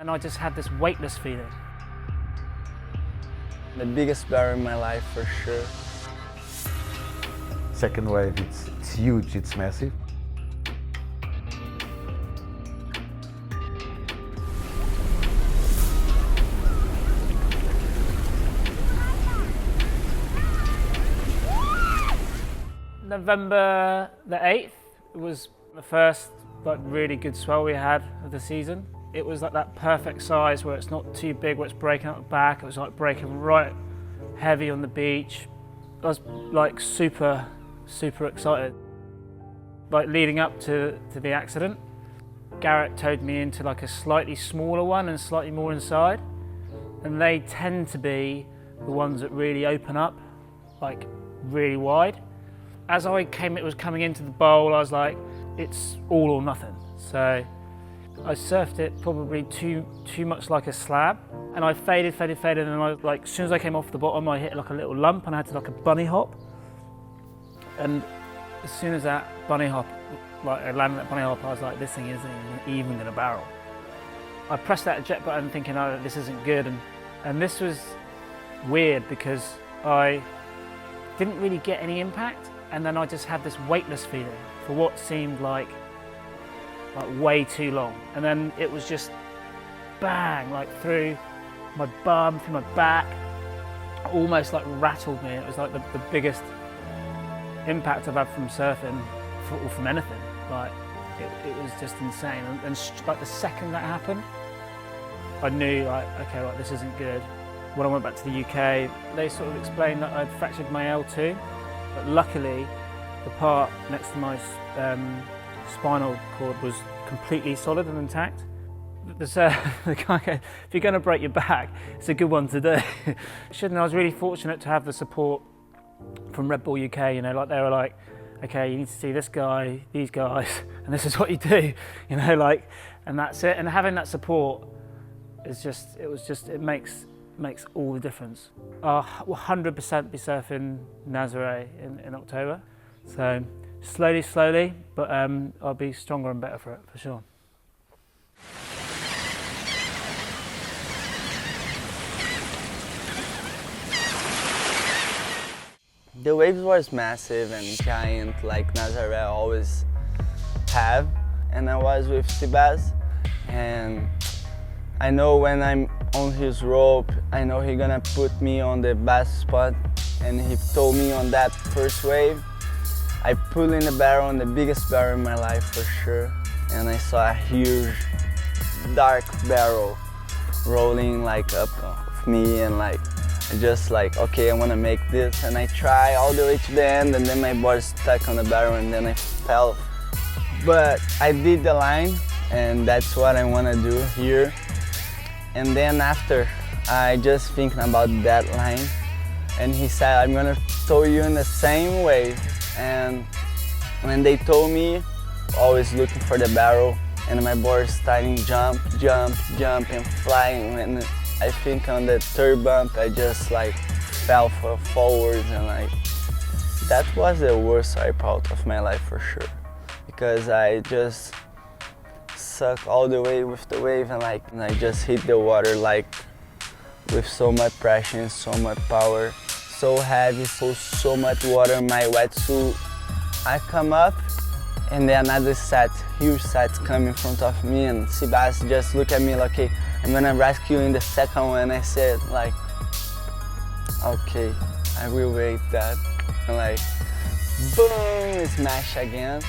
And I just had this weightless feeling. The biggest barrel in my life for sure. Second wave, it's huge, it's massive. November the 8th was the first really good swell we had of the season. It was like that perfect size where it's not too big, where it's breaking out the back. It was like breaking right heavy on the beach. I was like super excited. Like leading up to the accident, Garrett towed me into like a slightly smaller one and slightly more inside. And they tend to be the ones that really open up, like really wide. As it was coming into the bowl, I was like, it's all or nothing. So I surfed it probably too much like a slab, and I faded, and as soon as I came off the bottom, I hit like a little lump, and I had to like a bunny hop. And as soon as that bunny hop, I landed that bunny hop, I was like, this thing isn't even gonna barrel. I pressed that eject button thinking, oh, this isn't good, and this was weird because I didn't really get any impact. And then I just had this weightless feeling for what seemed like way too long. And then it was just bang, like through my bum, through my back, almost like rattled me. It was like the biggest impact I've had from surfing or from anything. Like it was just insane. And like the second that happened, I knew like, okay, like this isn't good. When I went back to the UK, they sort of explained that I'd fractured my L2. But luckily, the part next to my spinal cord was completely solid and intact. The guy, if you're going to break your back, it's a good one to do. Shouldn't I was really fortunate to have the support from Red Bull UK. You know, like they were like, okay, you need to see this guy, these guys, and this is what you do. You know, like, and that's it. And having that support is just, it makes all the difference. I'll 100% be surfing Nazaré in October. So slowly, but I'll be stronger and better for it, for sure. The waves was massive and giant like Nazaré always have. And I was with Seabass, and I know when I'm on his rope, I know he's gonna put me on the best spot, and he told me on that first wave, I pulled in the barrel, on the biggest barrel in my life for sure, and I saw a huge dark barrel rolling like up of me, and like I just like, okay, I wanna make this, and I try all the way to the end, and then my board stuck on the barrel, and then I fell. But I did the line, and that's what I wanna do here. And then after, I just thinking about that line, and he said, I'm gonna tow you in the same wave. And when they told me, always looking for the barrel, and my board starting jump, and flying. And I think on the third bump, I just like fell forwards, and like, that was the worst wipeout of my life for sure. Because I just suck all the way with the wave, and I just hit the water like with so much pressure and so much power, so heavy, so much water in my wetsuit. I come up, and then another huge set come in front of me, and Seabass just look at me like, okay, I'm gonna rescue you in the second one. I said like, okay, I will wait that, and like, boom, smash again.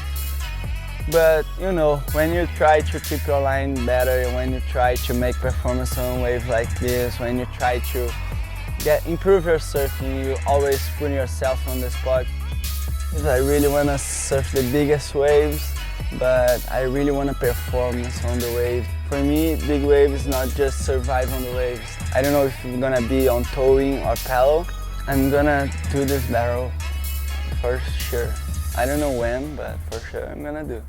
But you know, when you try to keep your line better, when you try to make performance on waves like this, when you try to improve your surfing, you always put yourself on the spot. I really want to surf the biggest waves, but I really want to perform on the waves. For me, big wave is not just survive on the waves. I don't know if I'm gonna be on towing or paddle. I'm gonna do this barrel for sure. I don't know when, but for sure I'm gonna do.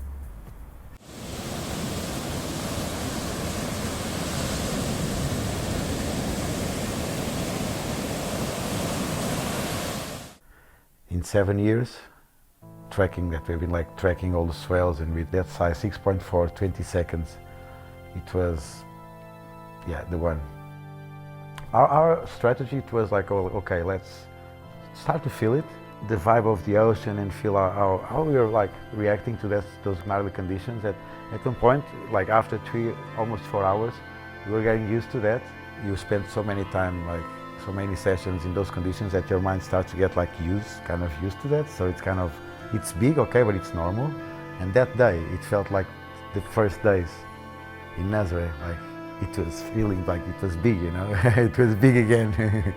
In 7 years, tracking that we've been like tracking all the swells, and with that size 6.4, 20 seconds, it was Yeah, the one. Our strategy it was like, oh, okay, let's start to feel it, the vibe of the ocean, and feel how we were like reacting to those gnarly conditions. At one point, like after almost 4 hours, we were getting used to that. You spend so many sessions in those conditions that your mind starts to get like kind of used to that. So it's big, okay, but it's normal. And that day, it felt like the first days in Nazaré, like it was feeling like it was big, you know, it was big again.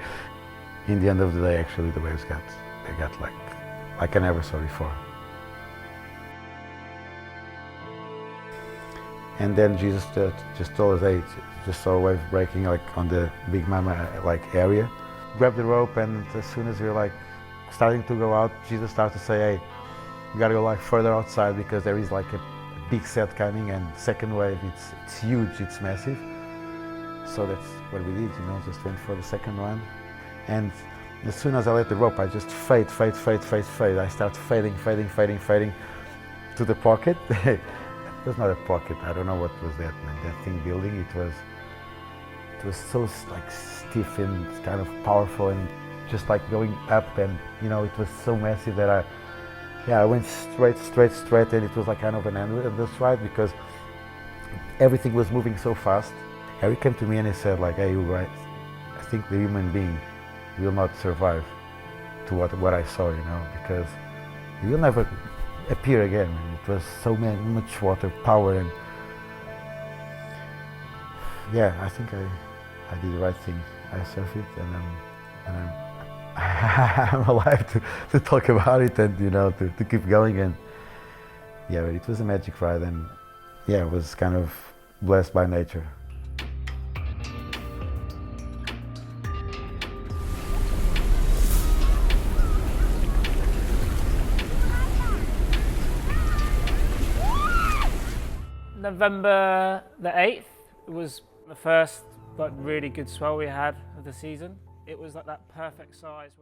In the end of the day, actually, the waves got like I never saw before. And then Jesus just told us, hey, just saw a wave breaking like on the Big Mama like area. Grab the rope, and as soon as we were like starting to go out, Jesus started to say, hey, you gotta go like further outside because there is like a big set coming, and second wave, it's huge, it's massive. So that's what we did, you know, just went for the second one. And as soon as I let the rope, I just fade. I start fading to the pocket. It was not a pocket, I don't know what was that, man. That thing building, it was so like stiff and kind of powerful, and just like going up, and you know, it was so massive that I went straight, and it was like kind of an endless ride because everything was moving so fast. Harry came to me and he said like, hey, Hugo, I think the human being will not survive to what I saw, you know, because he will never appear again. It was so much water power, and yeah, I think I did the right thing. I surfed it, and I'm alive to talk about it, and you know, to keep going. And yeah, but it was a magic ride, and yeah, I was kind of blessed by nature. November the 8th was the first really good swell we had of the season. It was like that perfect size.